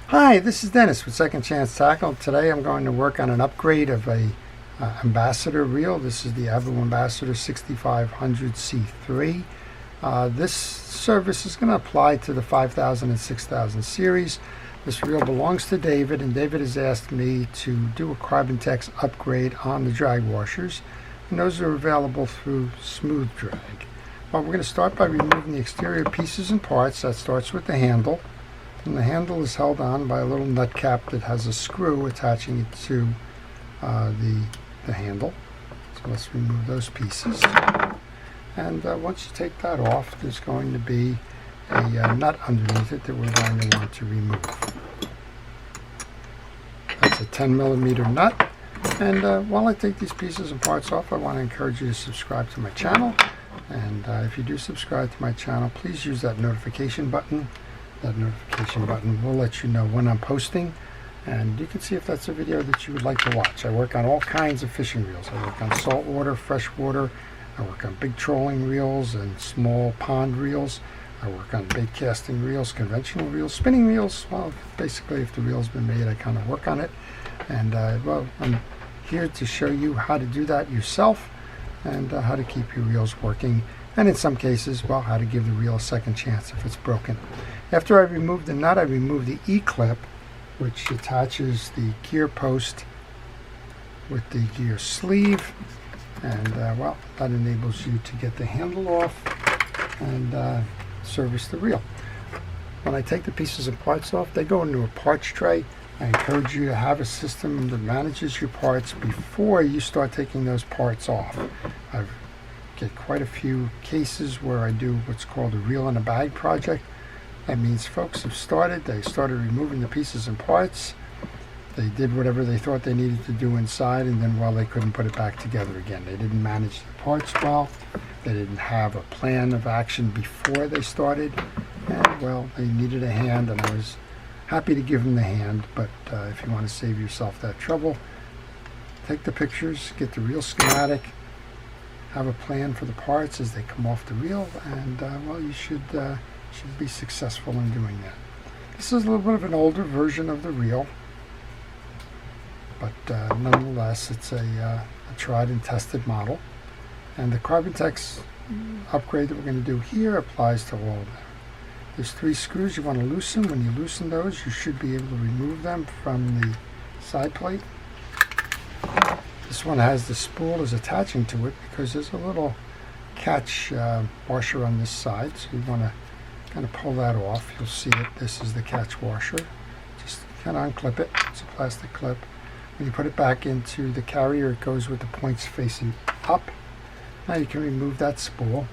Hi, this is Dennis with Second Chance Tackle. Today I'm going to work on an upgrade of a Ambassadeur reel. This is the Abu Ambassadeur 6500 C3. This service is going to apply to the 5000 and 6000 series. This reel belongs to David, and David has asked me to do a Carbontex upgrade on the drag washers, and those are available through Smooth Drag. Well, we're going to start by removing the exterior pieces and parts. That starts with the handle. And the handle is held on by a little nut cap that has a screw attaching it to the handle. So let's remove those pieces. And once you take that off, there's going to be a nut underneath it that we're going to want to remove. That's a 10mm nut. And while I take these pieces and parts off, I want to encourage you to subscribe to my channel. And if you do subscribe to my channel, please use that notification button. That notification button will let you know when I'm posting, and you can see if that's a video that you would like to watch. I work on all kinds of fishing reels. I work on saltwater, freshwater. I work on big trolling reels and small pond reels. I work on bait casting reels, conventional reels, spinning reels. Well, basically, if the reel's been made, I kind of work on it. And well, I'm here to show you how to do that yourself and how to keep your reels working. And in some cases, well, how to give the reel a second chance if it's broken. After I remove the nut, I remove the E-clip, which attaches the gear post with the gear sleeve. And, well, that enables you to get the handle off and service the reel. When I take the pieces and parts off, they go into a parts tray. I encourage you to have a system that manages your parts before you start taking those parts off. I've get quite a few cases where I do what's called a reel in a bag project. That means folks have they started removing the pieces and parts. They did whatever they thought they needed to do inside, and then, well, they couldn't put it back together again. They didn't manage the parts well. They didn't have a plan of action before they started, and, well, they needed a hand, and I was happy to give them the hand. But if you want to save yourself that trouble, take the pictures, get the reel schematic, have a plan for the parts as they come off the reel, and well, you should be successful in doing that. This is a little bit of an older version of the reel, but nonetheless, it's a tried and tested model. And the Carbontex upgrade that we're going to do here applies to all of them. There's 3 screws you want to loosen. When you loosen those, you should be able to remove them from the side plate. This one has the spool is attaching to it because there's a little catch washer on this side, so you want to kind of pull that off. You'll see it. This is the catch washer. Just kind of unclip it. It's a plastic clip. When you put it back into the carrier, it goes with the points facing up. Now you can remove that spool.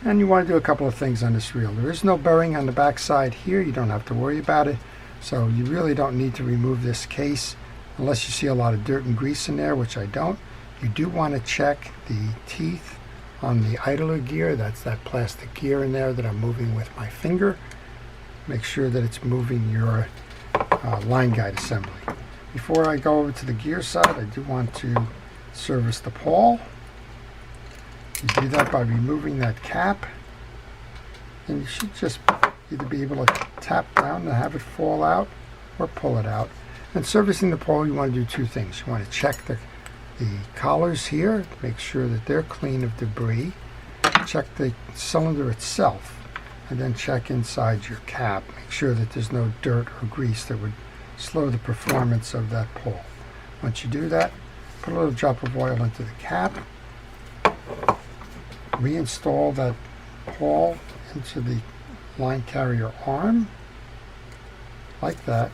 And you want to do a couple of things on this reel. There is no bearing on the back side here. You don't have to worry about it. So you really don't need to remove this case unless you see a lot of dirt and grease in there, which I don't. You do want to check the teeth on the idler gear. That's that plastic gear in there that I'm moving with my finger. Make sure that it's moving your line guide assembly. Before I go over to the gear side, I do want to service the pawl. You do that by removing that cap, and you should just either be able to tap down and have it fall out or pull it out. And servicing the pawl, you want to do 2 things. You want to check the collars here, make sure that they're clean of debris. Check the cylinder itself, and then check inside your cap. Make sure that there's no dirt or grease that would slow the performance of that pawl. Once you do that, put a little drop of oil into the cap. Reinstall that pawl into the line carrier arm, like that.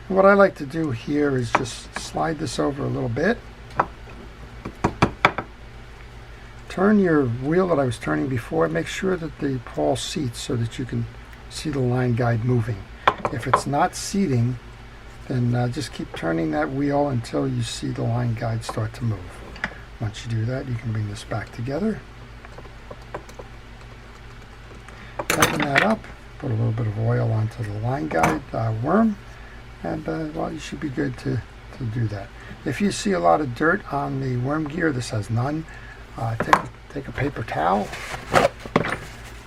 And what I like to do here is just slide this over a little bit. Turn your wheel that I was turning before. Make sure that the pawl seats so that you can see the line guide moving. If it's not seating, then just keep turning that wheel until you see the line guide start to move. Once you do that, you can bring this back together. Tighten that up. Put a little bit of oil onto the line guide worm. And well, you should be good to do that. If you see a lot of dirt on the worm gear, this has none. Take a paper towel,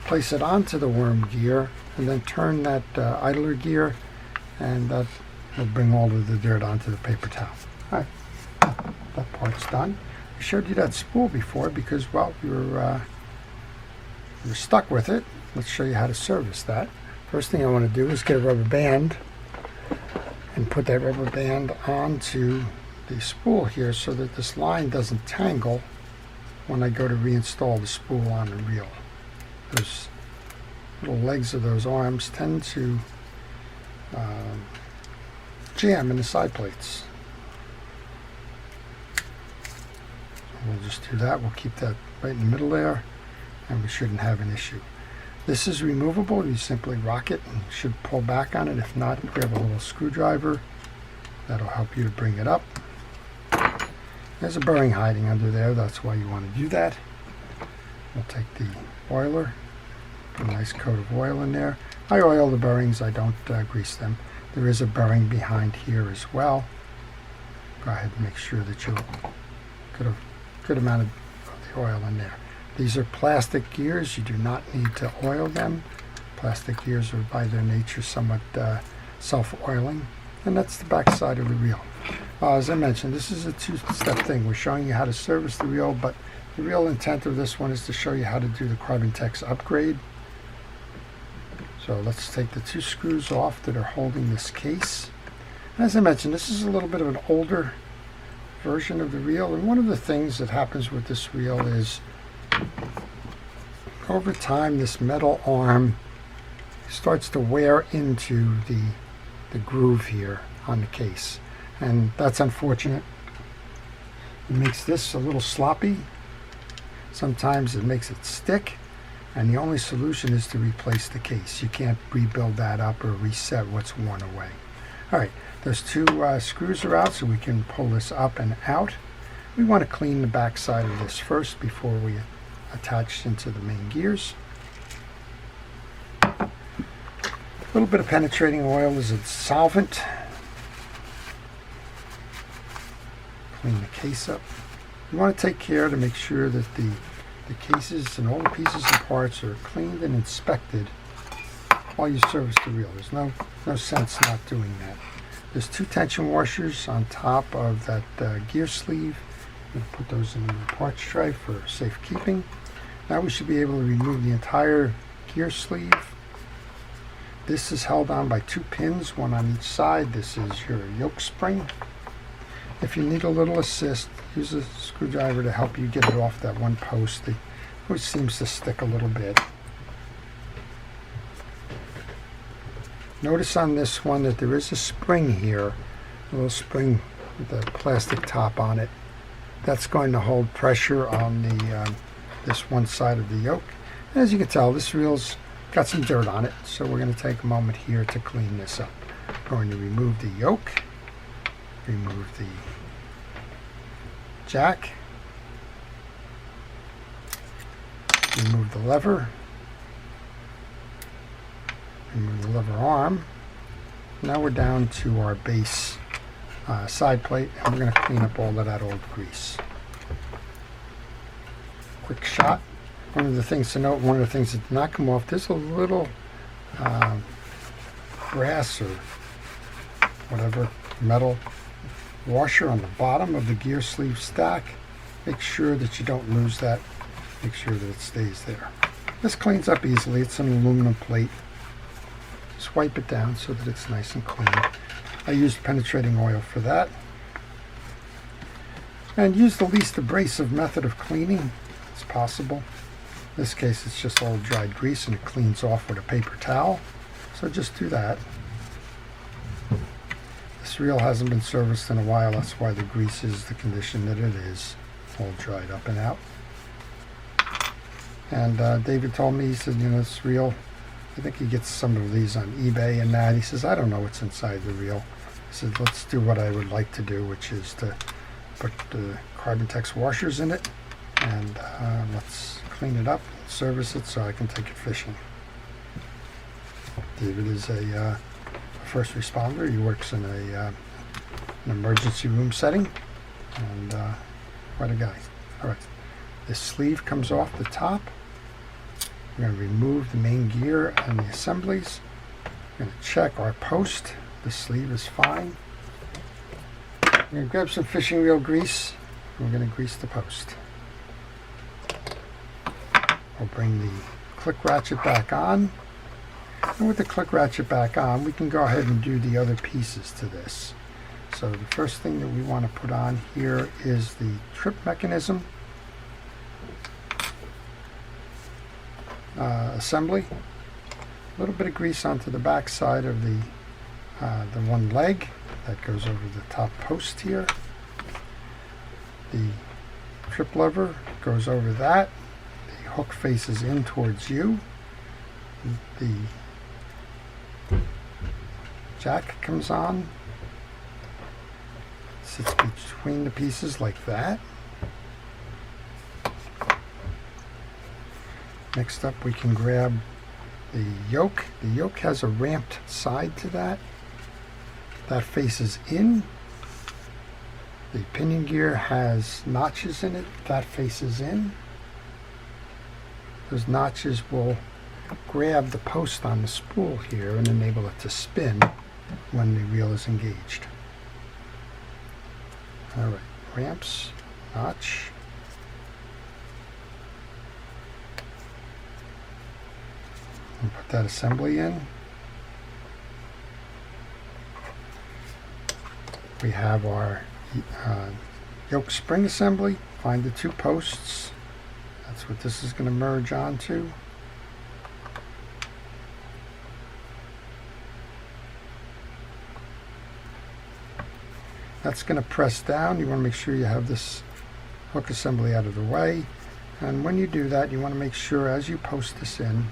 place it onto the worm gear, and then turn that idler gear, and that will bring all of the dirt onto the paper towel. All right, that part's done. I showed you that spool before because, well, you're stuck with it. Let's show you how to service that. First thing I want to do is get a rubber band and put that rubber band onto the spool here so that this line doesn't tangle when I go to reinstall the spool on the reel. Those little legs of those arms tend to jam in the side plates. We'll just do that. We'll keep that right in the middle there, and we shouldn't have an issue. This is removable. You simply rock it and should pull back on it. If not, grab a little screwdriver. That'll help you to bring it up. There's a bearing hiding under there. That's why you want to do that. We'll take the oiler, put a nice coat of oil in there. I oil the bearings. I don't grease them. There is a bearing behind here as well. Go ahead and make sure that you get a good amount of the oil in there. These are plastic gears. You do not need to oil them. Plastic gears are by their nature somewhat self-oiling. And that's the back side of the reel. As I mentioned, this is a two-step thing. We're showing you how to service the reel, but the real intent of this one is to show you how to do the Carbontex upgrade. So let's take the two screws off that are holding this case. As I mentioned, this is a little bit of an older version of the reel, and one of the things that happens with this reel is over time this metal arm starts to wear into the groove here on the case, and that's unfortunate. It makes this a little sloppy. Sometimes it makes it stick, and the only solution is to replace the case. You can't rebuild that up or reset what's worn away. All right, those two screws are out, so we can pull this up and out. We want to clean the back side of this first before we attach into the main gears. A little bit of penetrating oil is a solvent. Clean the case up. You want to take care to make sure that the cases and all the pieces and parts are cleaned and inspected while you service the reel. There's no sense not doing that. There's two tension washers on top of that gear sleeve. I'm going to put those in the parts tray for safekeeping. Now we should be able to remove the entire gear sleeve. This is held on by two pins, one on each side. This is your yoke spring. If you need a little assist, use a screwdriver to help you get it off that one post, which seems to stick a little bit. Notice on this one that there is a spring here, a little spring with a plastic top on it. That's going to hold pressure on this one side of the yoke. And as you can tell, this reel's got some dirt on it, so we're going to take a moment here to clean this up. I'm going to remove the yoke, remove the jack, remove the lever, remove the lever arm. Now we're down to our base side plate, and we're going to clean up all of that old grease. Quick shot. One of the things to note, one of the things that did not come off, there's a little brass or whatever metal washer on the bottom of the gear sleeve stack. Make sure that you don't lose that. Make sure that it stays there. This cleans up easily. It's an aluminum plate. Just wipe it down so that it's nice and clean. I used penetrating oil for that. And use the least abrasive method of cleaning as possible. In this case, it's just all dried grease and it cleans off with a paper towel. So just do that. This reel hasn't been serviced in a while. That's why the grease is the condition that it is, all dried up and out. And David told me, he said, you know, this reel, I think he gets some of these on eBay and that. He says, I don't know what's inside the reel. He said, let's do what I would like to do, which is to put the Carbontex washers in it, and let's clean it up, service it so I can take it fishing. David is a first responder. He works in an emergency room setting, and quite a guy. All right, this sleeve comes off the top. We're going to remove the main gear and the assemblies. We're going to check our post. The sleeve is fine. We're going to grab some fishing wheel grease. We're going to grease the post. We'll bring the click ratchet back on. And with the click ratchet back on, we can go ahead and do the other pieces to this. So the first thing that we want to put on here is the trip mechanism assembly. A little bit of grease onto the back side of the one leg that goes over the top post here. The trip lever goes over that. The hook faces in towards you. The jack comes on, sits between the pieces like that. Next up, we can grab the yoke. The yoke has a ramped side to that. That faces in. The pinion gear has notches in it. That faces in. Those notches will grab the post on the spool here and enable it to spin when the reel is engaged. Alright, ramps, notch. And put that assembly in. We have our yoke spring assembly. Find the two posts. That's what this is going to merge onto. That's going to press down. You want to make sure you have this hook assembly out of the way. And when you do that, you want to make sure as you post this in,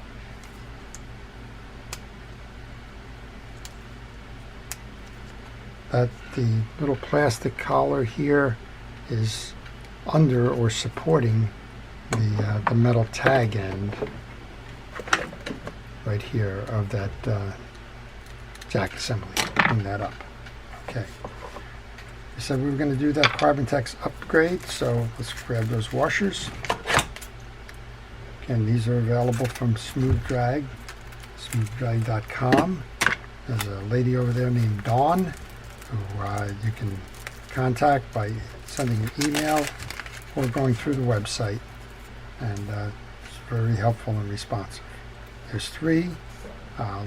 that the little plastic collar here is under or supporting the metal tag end right here of that jack assembly. Bring that up. Okay. I said we were going to do that Carbontex upgrade, so let's grab those washers. Again, these are available from Smooth Drag, smoothdrag.com. There's a lady over there named Dawn who you can contact by sending an email or going through the website, and it's very helpful and responsive. There's three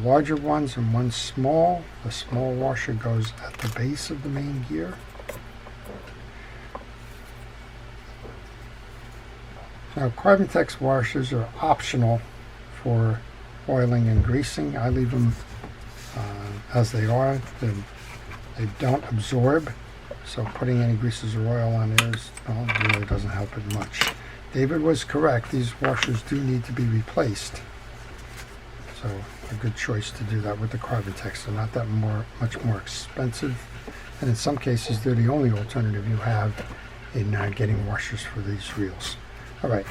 larger ones and one small. The small washer goes at the base of the main gear. Now, Carbontex washers are optional for oiling and greasing. I leave them as they are. They don't absorb, so putting any greases or oil on there really doesn't help it much. David was correct. These washers do need to be replaced. So a good choice to do that with the Carbontex. They're not that much more expensive, and in some cases they're the only alternative you have in getting washers for these reels. All right,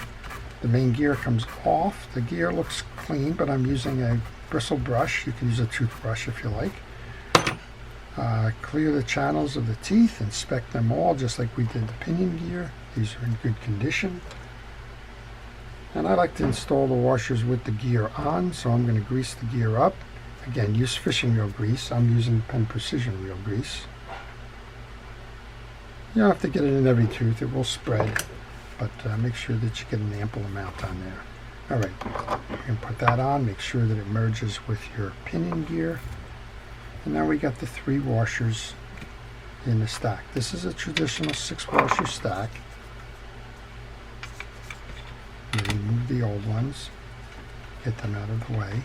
the main gear comes off. The gear looks clean, but I'm using a bristle brush. You can use a toothbrush if you like. Clear the channels of the teeth, inspect them all just like we did the pinion gear. These are in good condition. And I like to install the washers with the gear on, so I'm going to grease the gear up. Again, use fishing reel grease. I'm using Penn Precision reel grease. You don't have to get it in every tooth, it will spread, but make sure that you get an ample amount on there. All right, you can put that on, make sure that it merges with your pinion gear. And now we got the three washers in the stack. This is a traditional 6-washer stack. Remove the old ones, get them out of the way.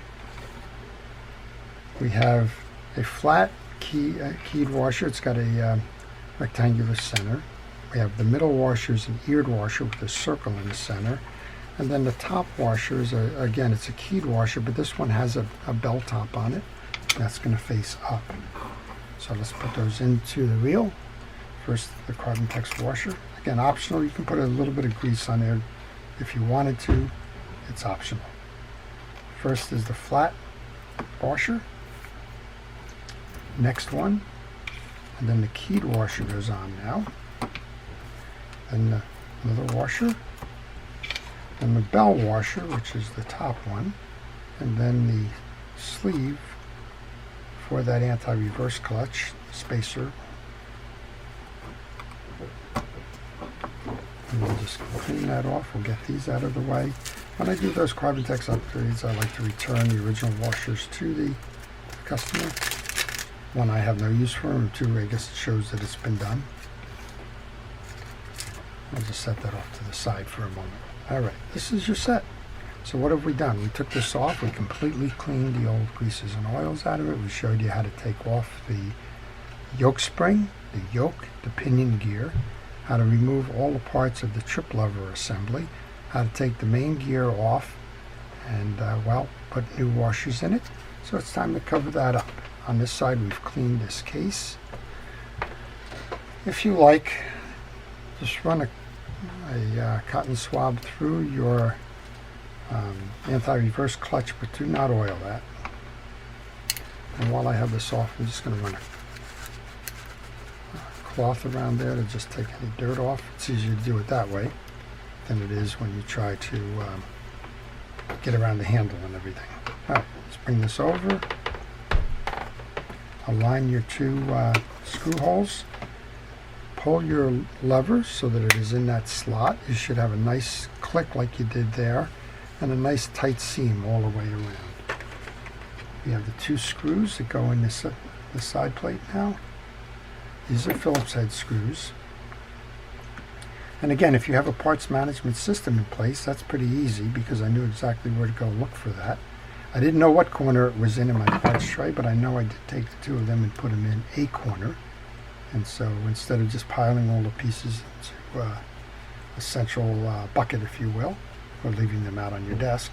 We have a flat keyed washer. It's got a rectangular center. We have the middle washer is an eared washer with a circle in the center. And then the top washer is, again, it's a keyed washer, but this one has a bell top on it. That's going to face up. So let's put those into the reel. First, the Carbontex washer. Again, optional. You can put a little bit of grease on there if you wanted to. It's optional. First is the flat washer. Next one. And then the keyed washer goes on now. Then another washer. and the bell washer, which is the top one, and then the sleeve for that anti-reverse clutch spacer. And we'll just clean that off. We'll get these out of the way. When I do those Carbontex upgrades, I like to return the original washers to the customer. One, I have no use for them. Two, I guess it shows that it's been done. I'll just set that off to the side for a moment. Alright, this is your set. So what have we done? We took this off. We completely cleaned the old greases and oils out of it. We showed you how to take off the yoke spring, the yoke, the pinion gear, how to remove all the parts of the trip lever assembly, how to take the main gear off, and well, put new washers in it. So it's time to cover that up. On this side, we've cleaned this case. If you like, just run a cotton swab through your anti-reverse clutch, but do not oil that. And while I have this off, I'm just going to run a cloth around there to just take any dirt off. It's easier to do it that way than it is when you try to get around the handle and everything. Alright, let's bring this over. Align your two screw holes. Pull your lever so that it is in that slot. You should have a nice click like you did there, and a nice tight seam all the way around. We have the two screws that go in this side plate now. These are Phillips head screws. And again, if you have a parts management system in place, that's pretty easy because I knew exactly where to go look for that. I didn't know what corner it was in my parts tray, but I know I did take the two of them and put them in a corner. And so instead of just piling all the pieces into a central bucket, if you will, or leaving them out on your desk,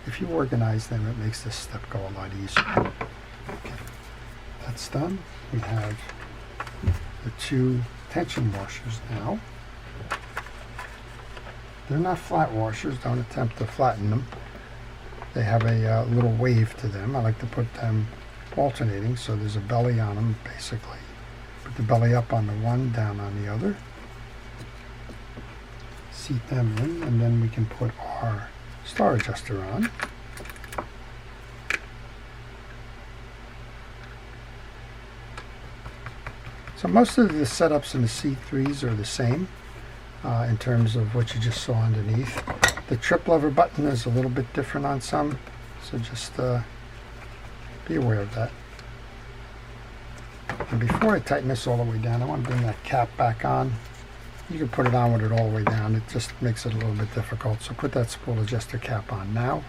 if you organize them, it makes this step go a lot easier. Okay, that's done. We have the two tension washers now. They're not flat washers. Don't attempt to flatten them. They have a little wave to them. I like to put them alternating, so there's a belly on them, basically. Put the belly up on the one, down on the other. Seat them in, and then we can put our star adjuster on. So most of the setups in the C3s are the same in terms of what you just saw underneath. The trip lever button is a little bit different on some, so just be aware of that. And before I tighten this all the way down, I want to bring that cap back on. You can put it on with it all the way down. It just makes it a little bit difficult. So put that spool adjuster cap on now.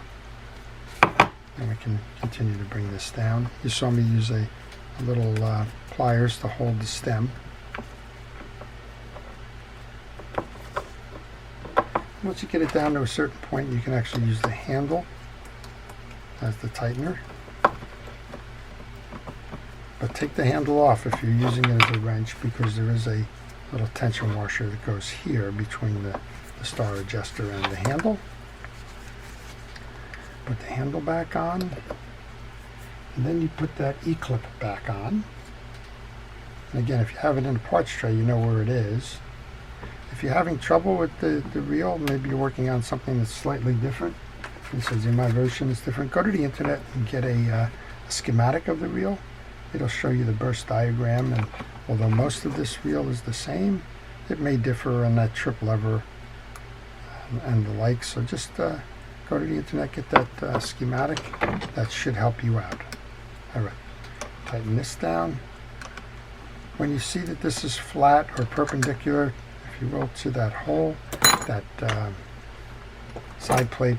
And we can continue to bring this down. You saw me use a little pliers to hold the stem. Once you get it down to a certain point, you can actually use the handle as the tightener. But take the handle off if you're using it as a wrench, because there is a little tension washer that goes here between the star adjuster and the handle. Put the handle back on, and then you put that E-clip back on. And again, if you have it in a parts tray, you know where it is. If you're having trouble with the reel, maybe you're working on something that's slightly different. It says in my version it's different. Go to the internet and get a schematic of the reel. It'll show you the burst diagram, and although most of this reel is the same, it may differ on that trip lever and the like. So just go to the internet, get that schematic. That should help you out. Alright, tighten this down. When you see that this is flat or perpendicular, if you will, to that hole, that side plate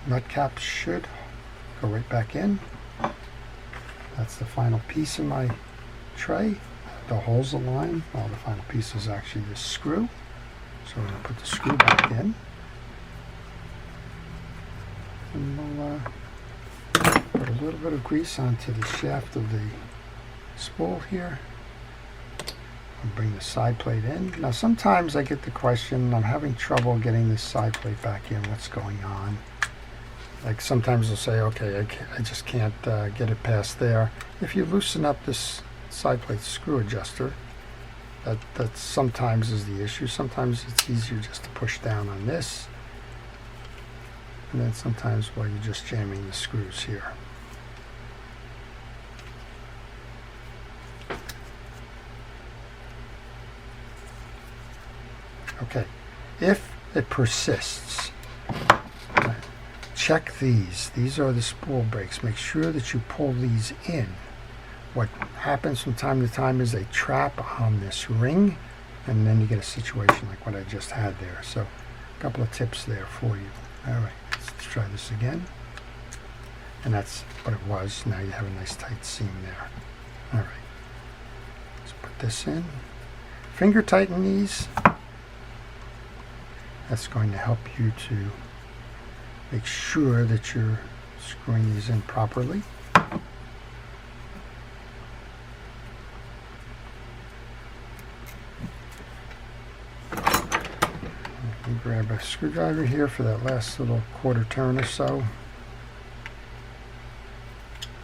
nut cap should go right back in. That's the final piece in my tray. The holes align. Well, the final piece is actually the screw. So we're going to put the screw back in. And we'll put a little bit of grease onto the shaft of the spool here. And bring the side plate in. Now sometimes I get the question, I'm having trouble getting this side plate back in. What's going on? Like sometimes they'll say, okay, I just can't get it past there. If you loosen up this side plate screw adjuster, That sometimes is the issue. Sometimes it's easier just to push down on this, and then sometimes while you're just jamming the screws here. Okay, if it persists, check these. These are the spool brakes. Make sure that you pull these in. What happens from time to time is they trap on this ring, and then you get a situation like what I just had there. So a couple of tips there for you. All right, let's try this again. And that's what it was. Now you have a nice tight seam there. All right, let's put this in. Finger tighten these. That's going to help you to make sure that you're screwing these in properly. Grab a screwdriver here for that last little quarter turn or so.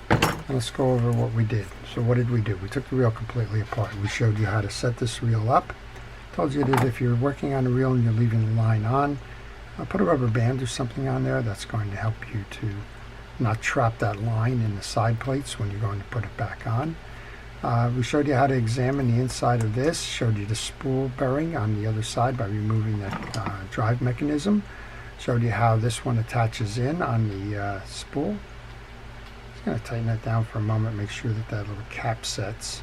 And let's go over what we did. So what did we do? We took the reel completely apart. We showed you how to set this reel up. Told you that if you're working on the reel and you're leaving the line on, put a rubber band or something on there. That's going to help you to not trap that line in the side plates when you're going to put it back on. We showed you how to examine the inside of this, showed you the spool bearing on the other side by removing that drive mechanism, showed you how this one attaches in on the spool. Just going to tighten that down for a moment, make sure that that little cap sets.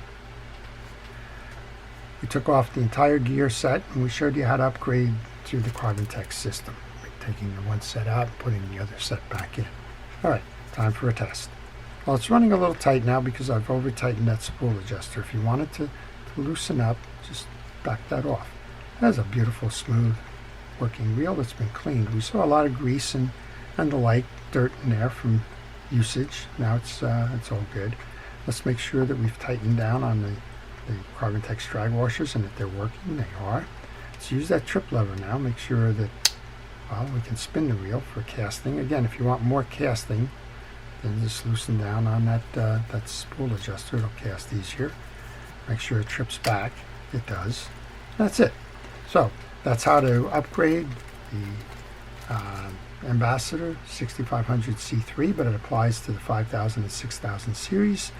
We took off the entire gear set and we showed you how to upgrade through the Carbontex system, taking the one set out and putting the other set back in. Alright, time for a test. Well, it's running a little tight now because I've over tightened that spool adjuster. If you want it to loosen up, just back that off. That's a beautiful, smooth working reel that's been cleaned. We saw a lot of grease and the like, dirt in there from usage. Now it's all good. Let's make sure that we've tightened down on the Carbontex drag washers and that they're working. They are. Let's use that trip lever now. Make sure that, well, we can spin the reel for casting. Again, if you want more casting, then just loosen down on that spool adjuster. It'll cast easier. Make sure it trips back. It does. That's it. So that's how to upgrade the Ambassadeur 6500 C3, but it applies to the 5000 and 6000 series.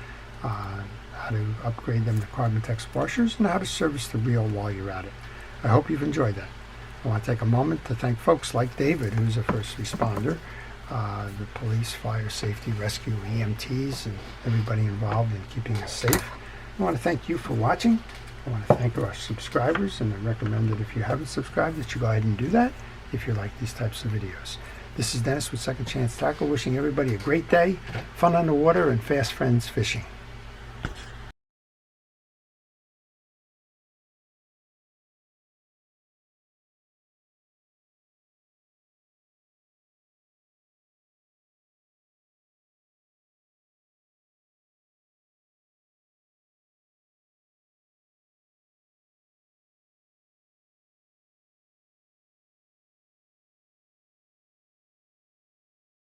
How to upgrade them to Carbontex washers, and how to service the reel while you're at it. I hope you've enjoyed that. I want to take a moment to thank folks like David, who's a first responder, the police, fire, safety, rescue, EMTs, and everybody involved in keeping us safe. I want to thank you for watching. I want to thank our subscribers, and I recommend that if you haven't subscribed that you go ahead and do that if you like these types of videos. This is Dennis with Second Chance Tackle, wishing everybody a great day, fun on the water, and fast friends fishing.